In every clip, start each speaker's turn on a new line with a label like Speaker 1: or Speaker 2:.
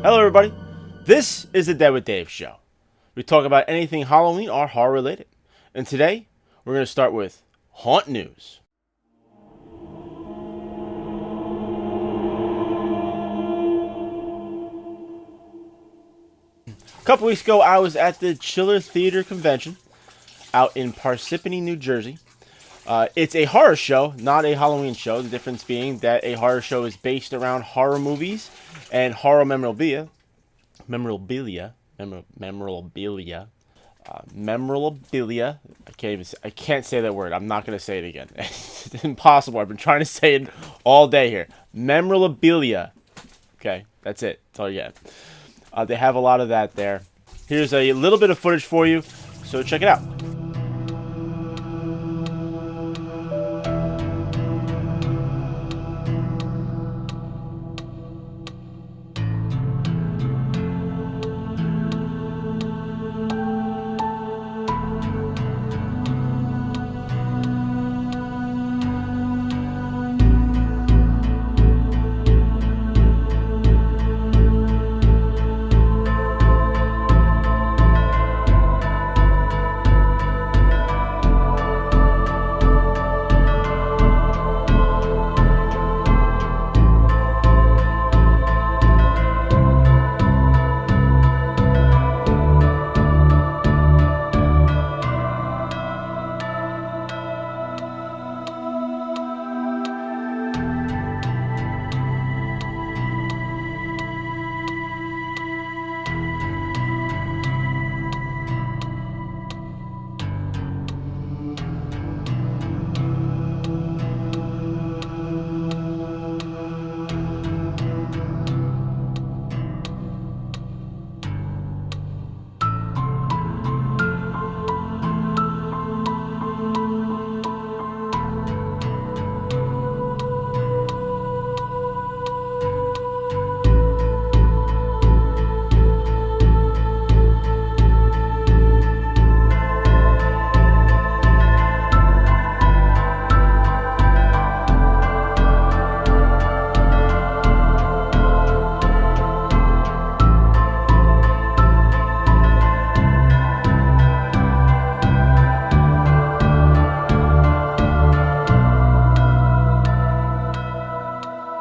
Speaker 1: Hello everybody, this is the Dead with Dave show. We talk about anything Halloween or horror related. And today, we're going to start with haunt news. A couple weeks ago, I was at the Chiller Theater Convention out in Parsippany, New Jersey. It's a horror show, not a Halloween show. The difference being that a horror show is based around horror movies and horror memorabilia. Memorabilia. I can't say that word. I'm not going to say it again. It's impossible. I've been trying to say it all day here. Memorabilia. Okay, that's it. That's all you get. They have a lot of that there. Here's a little bit of footage for you, so check it out.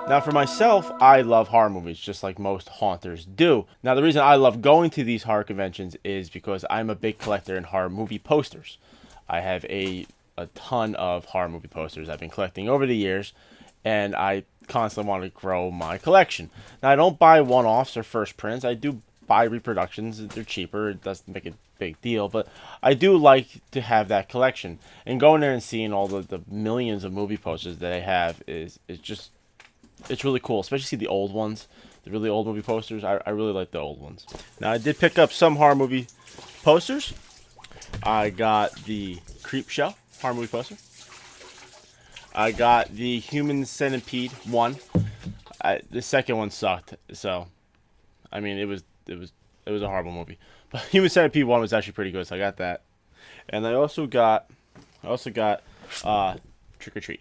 Speaker 1: Now, for myself, I love horror movies, just like most haunters do. Now, the reason I love going to these horror conventions is because I'm a big collector in horror movie posters. I have a ton of horror movie posters I've been collecting over the years, and I constantly want to grow my collection. Now, I don't buy one-offs or first prints. I do buy reproductions. They're cheaper. It doesn't make a big deal, but I do like to have that collection. And going there and seeing all the millions of movie posters that I have is just... it's really cool, especially see the old ones, the really old movie posters. I really like the old ones. Now, I did pick up some horror movie posters. I got the Creepshow horror movie poster. I got the Human Centipede 1. The second one sucked, so I mean it was a horrible movie. But Human Centipede 1 was actually pretty good, so I got that. And I also got Trick or Treat,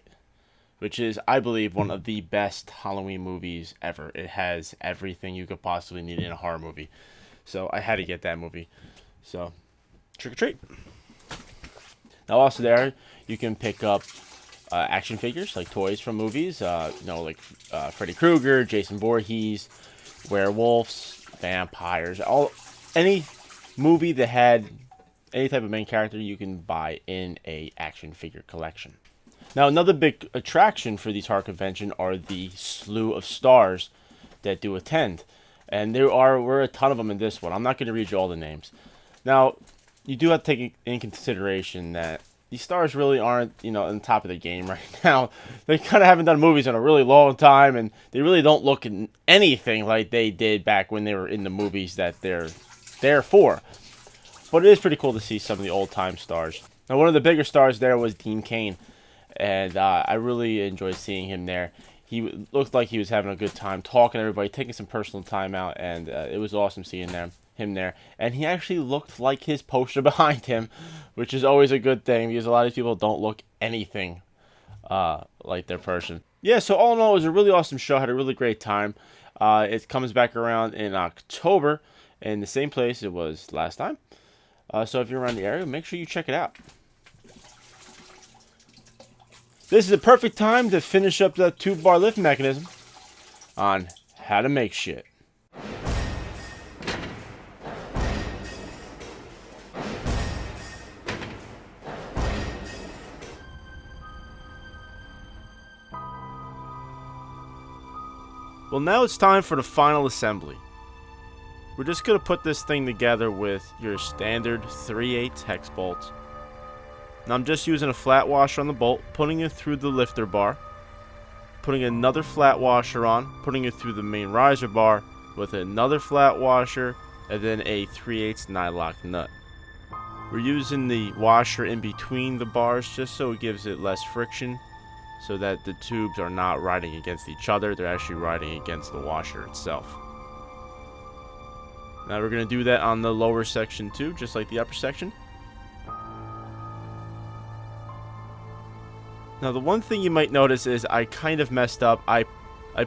Speaker 1: which is, I believe, one of the best Halloween movies ever. It has everything you could possibly need in a horror movie. So I had to get that movie. So, Trick or Treat. Now, also there, you can pick up action figures, like toys from movies. Like Freddy Krueger, Jason Voorhees, werewolves, vampires. Any movie that had any type of main character, you can buy in a action figure collection. Now, another big attraction for these horror convention are the slew of stars that do attend. And were a ton of them in this one. I'm not going to read you all the names. Now, you do have to take in consideration that these stars really aren't, on top of the game right now. They kind of haven't done movies in a really long time, and they really don't look anything like they did back when they were in the movies that they're there for. But it is pretty cool to see some of the old-time stars. Now, one of the bigger stars there was Dean Cain. And I really enjoyed seeing him there. He looked like he was having a good time talking to everybody, taking some personal time out, and it was awesome seeing him there. And he actually looked like his poster behind him, which is always a good thing because a lot of people don't look anything like their person. Yeah, so all in all, it was a really awesome show. I had a really great time. It comes back around in October in the same place it was last time. So if you're around the area, make sure you check it out. This is the perfect time to finish up the 2-bar lift mechanism on how to make shit. Well, now it's time for the final assembly. We're just going to put this thing together with your standard 3/8 hex bolts. Now I'm just using a flat washer on the bolt, putting it through the lifter bar, putting another flat washer on, putting it through the main riser bar with another flat washer, and then a 3/8 nylock nut. We're using the washer in between the bars just so it gives it less friction, so that the tubes are not riding against each other, they're actually riding against the washer itself. Now we're going to do that on the lower section too, just like the upper section. Now the one thing you might notice is I kind of messed up. I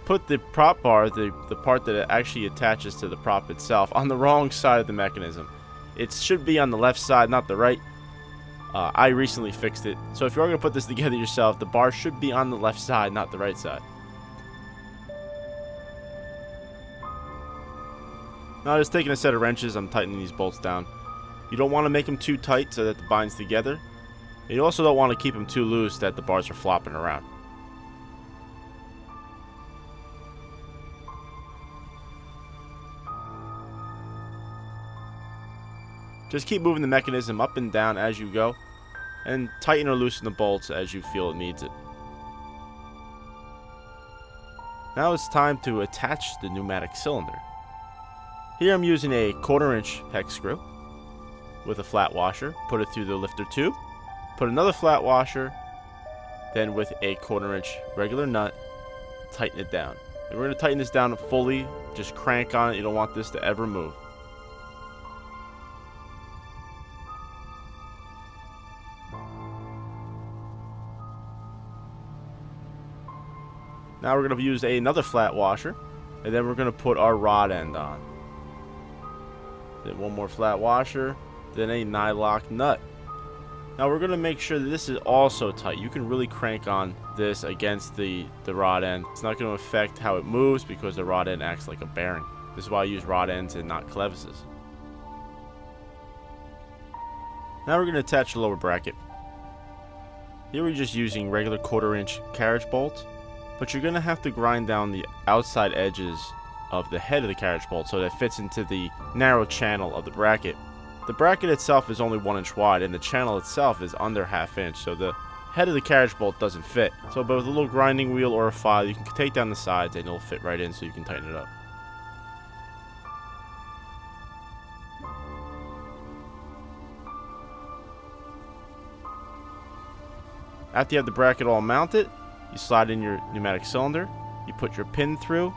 Speaker 1: put the prop bar, the part that actually attaches to the prop itself, on the wrong side of the mechanism. It should be on the left side, not the right. I recently fixed it, so if you're going to put this together yourself, the bar should be on the left side, not the right side. Now just taking a set of wrenches, I'm tightening these bolts down. You don't want to make them too tight so that it binds together. And you also don't want to keep them too loose that the bars are flopping around. Just keep moving the mechanism up and down as you go, and tighten or loosen the bolts as you feel it needs it. Now it's time to attach the pneumatic cylinder. Here I'm using a 1/4-inch hex screw with a flat washer. Put it through the lifter tube, put another flat washer, then with a 1/4-inch regular nut, tighten it down. And we're going to tighten this down fully, just crank on it, you don't want this to ever move. Now we're going to use another flat washer, and then we're going to put our rod end on. Then one more flat washer, then a nylock nut. Now we're going to make sure that this is also tight. You can really crank on this against the rod end. It's not going to affect how it moves because the rod end acts like a bearing. This is why I use rod ends and not clevises. Now we're going to attach the lower bracket. Here we're just using regular 1/4-inch carriage bolts, but you're going to have to grind down the outside edges of the head of the carriage bolt so that it fits into the narrow channel of the bracket. The bracket itself is only 1 inch wide, and the channel itself is under 1/2 inch, so the head of the carriage bolt doesn't fit. So but with a little grinding wheel or a file, you can take down the sides and it'll fit right in so you can tighten it up. After you have the bracket all mounted, you slide in your pneumatic cylinder, you put your pin through,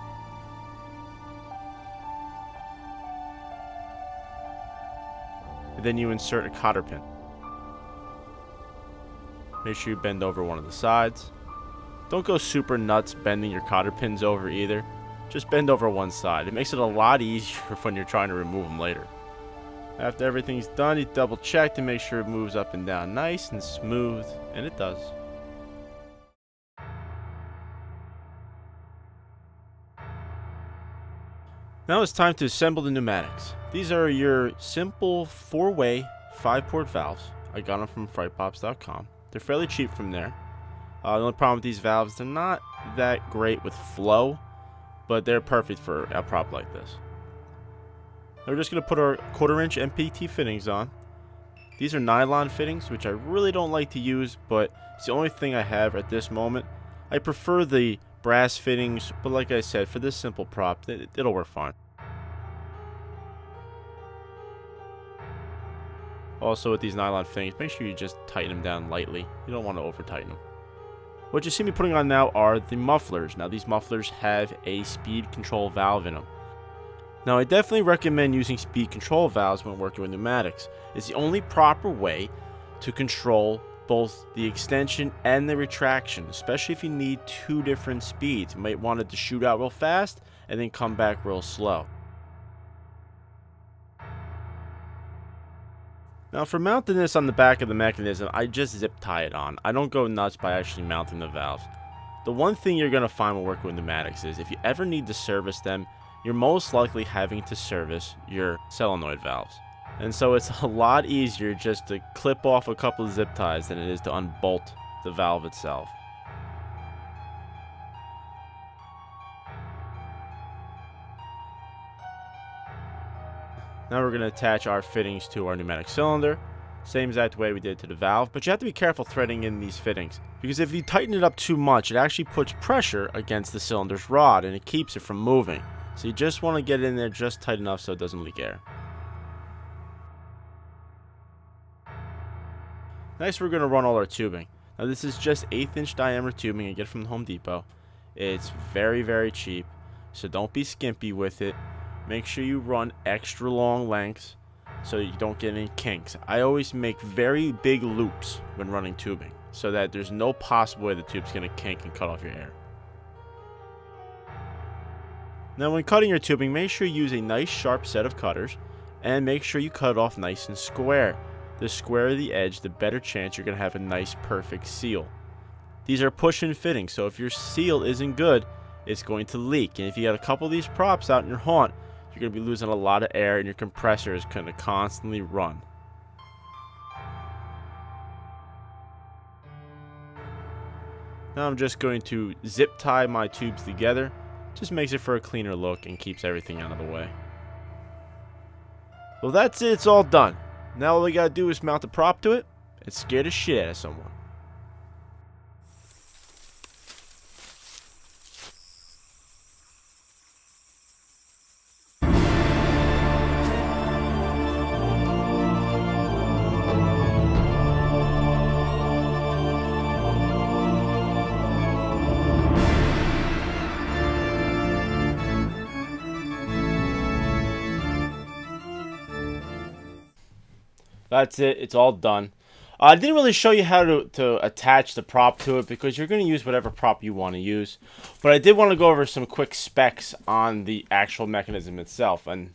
Speaker 1: and then you insert a cotter pin. Make sure you bend over one of the sides. Don't go super nuts bending your cotter pins over either. Just bend over one side. It makes it a lot easier when you're trying to remove them later. After everything's done, you double check to make sure it moves up and down nice and smooth, and it does. Now it's time to assemble the pneumatics. These are your simple 4-way 5-port valves. I got them from frightpops.com. They're fairly cheap from there. The only problem with these valves, they're not that great with flow, but they're perfect for a prop like this. We're just going to put our 1/4-inch MPT fittings on. These are nylon fittings, which I really don't like to use, but it's the only thing I have at this moment. I prefer the brass fittings, but like I said, for this simple prop, it'll work fine. Also with these nylon fittings, make sure you just tighten them down lightly. You don't want to over tighten them. What you see me putting on now are the mufflers. Now these mufflers have a speed control valve in them. Now I definitely recommend using speed control valves when working with pneumatics. It's the only proper way to control both the extension and the retraction, especially if you need two different speeds. You might want it to shoot out real fast and then come back real slow. Now for mounting this on the back of the mechanism, I just zip tie it on. I don't go nuts by actually mounting the valves. The one thing you're going to find when working with pneumatics is if you ever need to service them, you're most likely having to service your solenoid valves. And so it's a lot easier just to clip off a couple of zip ties than it is to unbolt the valve itself. Now we're going to attach our fittings to our pneumatic cylinder. Same exact way we did to the valve, but you have to be careful threading in these fittings, because if you tighten it up too much, it actually puts pressure against the cylinder's rod and it keeps it from moving. So you just want to get it in there just tight enough so it doesn't leak air. Next, we're going to run all our tubing. Now this is just 1/8 inch diameter tubing I get from Home Depot. It's very, very cheap, so don't be skimpy with it. Make sure you run extra long lengths so you don't get any kinks. I always make very big loops when running tubing so that there's no possible way the tube's going to kink and cut off your air. Now when cutting your tubing, make sure you use a nice sharp set of cutters and make sure you cut it off nice and square. The squarer the edge, the better chance you're going to have a nice perfect seal. These are push-in fittings, so if your seal isn't good, it's going to leak. And if you got a couple of these props out in your haunt, you're going to be losing a lot of air and your compressor is going to constantly run. Now I'm just going to zip tie my tubes together. Just makes it for a cleaner look and keeps everything out of the way. Well, that's it. It's all done. Now all we gotta do is mount the prop to it and scare the shit out of someone. That's it. It's all done. I didn't really show you how to attach the prop to it because you're going to use whatever prop you want to use. But I did want to go over some quick specs on the actual mechanism itself. And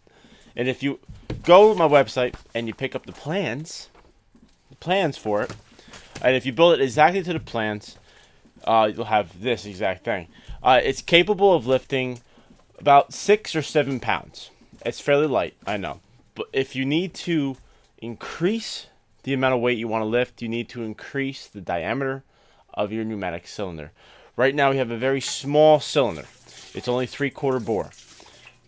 Speaker 1: if you go to my website and you pick up the plans for it, and if you build it exactly to the plans, you'll have this exact thing. It's capable of lifting about 6 or 7 pounds. It's fairly light, I know. But if you need to increase the amount of weight you want to lift, you need to increase the diameter of your pneumatic cylinder. Right now we have a very small cylinder. It's only 3/4 bore.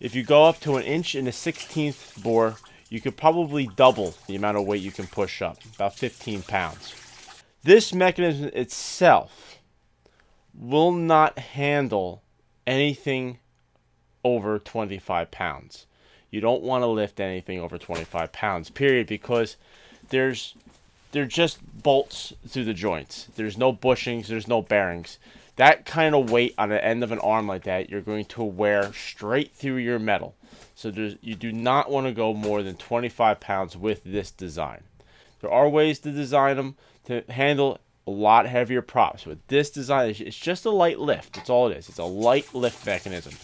Speaker 1: If you go up to 1 1/16 bore, you could probably double the amount of weight you can push up, about 15 pounds. This mechanism itself will not handle anything over 25 pounds. You don't want to lift anything over 25 pounds, period, because they're just bolts through the joints. There's no bushings, there's no bearings. That kind of weight on the end of an arm like that, you're going to wear straight through your metal. So you do not want to go more than 25 pounds with this design. There are ways to design them to handle a lot heavier props. With this design, it's just a light lift. That's all it is. It's a light lift mechanism.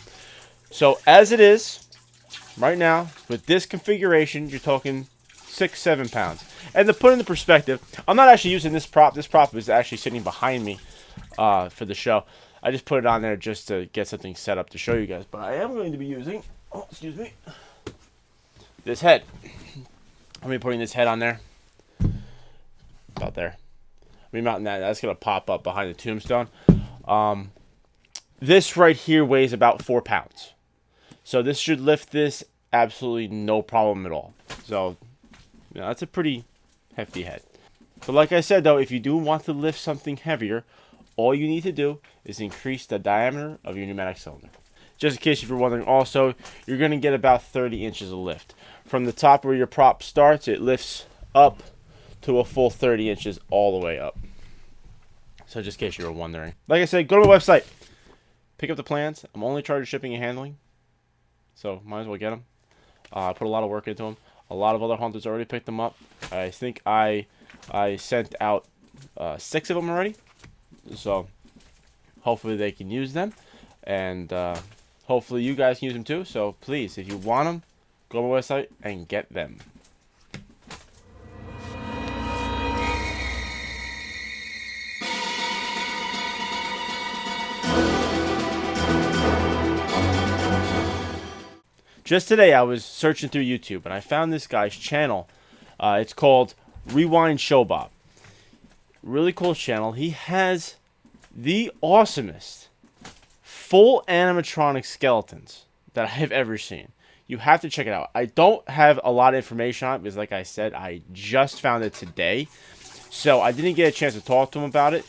Speaker 1: So as it is, right now, with this configuration, you're talking 6-7 pounds. And to put into perspective, I'm not actually using this prop. This prop is actually sitting behind me for the show. I just put it on there just to get something set up to show you guys. But I am going to be using, this head. I'm going to be putting this head on there. About there. I'm going to be mounting that. That's going to pop up behind the tombstone. This right here weighs about 4 pounds. So this should lift this absolutely no problem at all. So, you know, that's a pretty hefty head. But like I said, though, if you do want to lift something heavier, all you need to do is increase the diameter of your pneumatic cylinder. Just in case if you're wondering, also, you're going to get about 30 inches of lift. From the top where your prop starts, it lifts up to a full 30 inches all the way up. So just in case you were wondering. Like I said, go to my website. Pick up the plans. I'm only charging shipping and handling. So might as well get them. I put a lot of work into them. A lot of other hunters already picked them up. I think I sent out 6 of them already. So hopefully they can use them, and hopefully you guys can use them too. So please, if you want them, go to my website and get them. Just today, I was searching through YouTube, and I found this guy's channel. It's called RewindShowBob. Really cool channel. He has the awesomest full animatronic skeletons that I have ever seen. You have to check it out. I don't have a lot of information on it because, like I said, I just found it today. So I didn't get a chance to talk to him about it.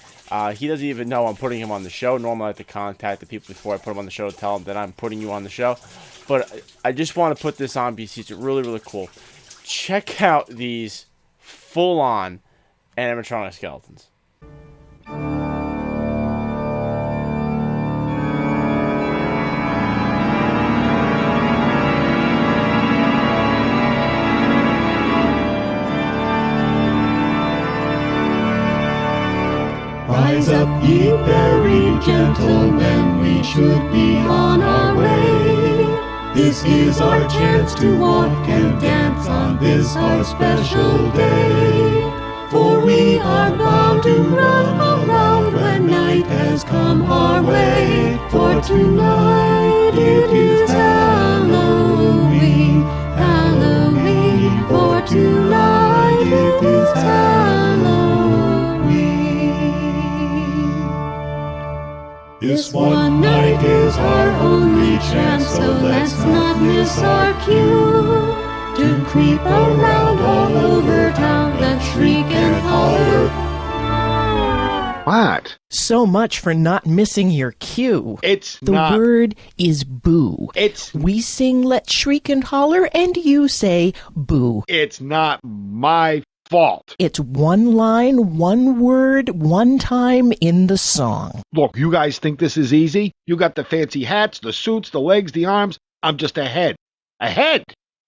Speaker 1: He doesn't even know I'm putting him on the show. Normally I have to contact the people before I put him on the show to tell them that I'm putting you on the show. But I just want to put this on because it's really, really cool. Check out these full-on animatronic skeletons.
Speaker 2: Rise up, ye very gentlemen, we should be on our way. This is our chance to walk and dance on this our special day. For we are bound to run around when night has come our way. For tonight it is Halloween, Halloween. For tonight it is Halloween. This one night is our only chance, so let's not miss our cue to creep around all over town and shriek and holler.
Speaker 3: What?
Speaker 4: So much for not missing your cue.
Speaker 3: The
Speaker 4: word is boo. We sing Let's Shriek and Holler, and you say boo.
Speaker 3: It's not my fault.
Speaker 4: It's one line, one word, one time in the song.
Speaker 3: Look, you guys think this is easy? You got the fancy hats, the suits, the legs, the arms. I'm just a head. A head!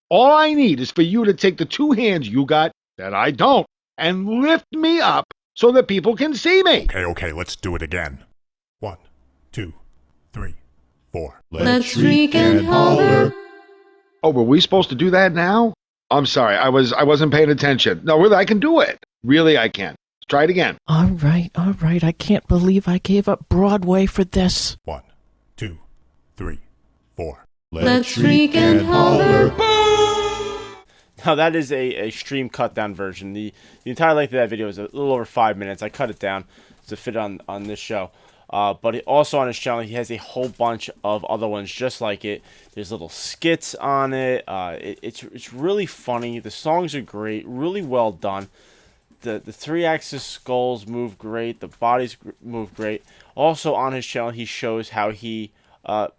Speaker 3: All I need is for you to take the two hands you got, that I don't, and lift me up so that people can see me.
Speaker 5: Okay, let's do it again. 1, 2, 3, 4.
Speaker 2: Let's shriek and holler.
Speaker 3: Oh, were we supposed to do that now? I'm sorry, I wasn't paying attention. No, really, I can do it. Really, I can. Let's try it again.
Speaker 4: All right. I can't believe I gave up Broadway for this.
Speaker 5: 1, 2, 3, 4.
Speaker 2: Let's shriek and holler.
Speaker 1: Now that is a stream cut down version. The entire length of that video is a little over 5 minutes. I cut it down to fit on this show. But also on his channel, he has a whole bunch of other ones just like it. There's little skits on it. It's really funny. The songs are great, really well done. The 3-axis skulls move great. The bodies move great. Also on his channel, he shows how he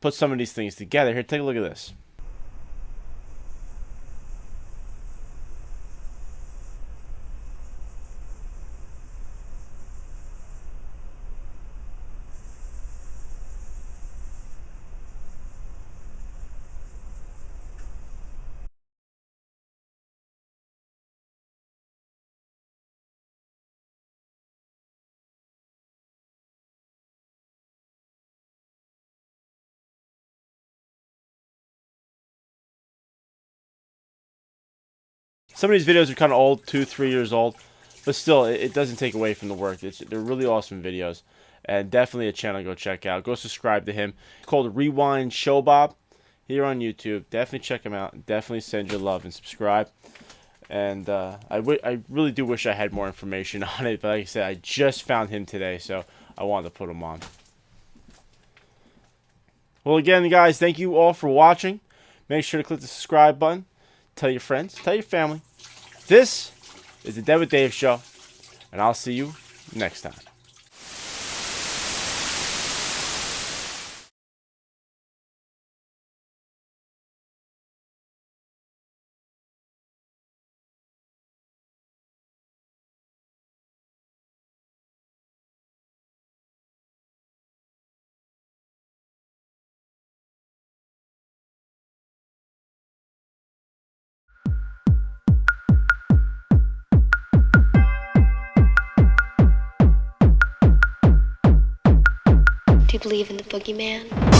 Speaker 1: puts some of these things together. Here, take a look at this. Some of these videos are kind of old, 2-3 years old, but still, it doesn't take away from the work. They're really awesome videos, and definitely a channel to go check out. Go subscribe to him. It's called RewindShowBob here on YouTube. Definitely check him out. Definitely send your love and subscribe. And I really do wish I had more information on it, but like I said, I just found him today, so I wanted to put him on. Well, again, guys, thank you all for watching. Make sure to click the subscribe button. Tell your friends. Tell your family. This is the Dead with Dave Show, and I'll see you next time.
Speaker 6: Do you believe in the boogeyman?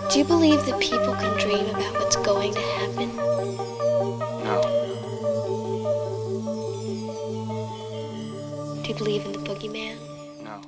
Speaker 6: Do you believe that people can dream about what's going to happen?
Speaker 7: No.
Speaker 6: Do you believe in the boogeyman?
Speaker 7: No.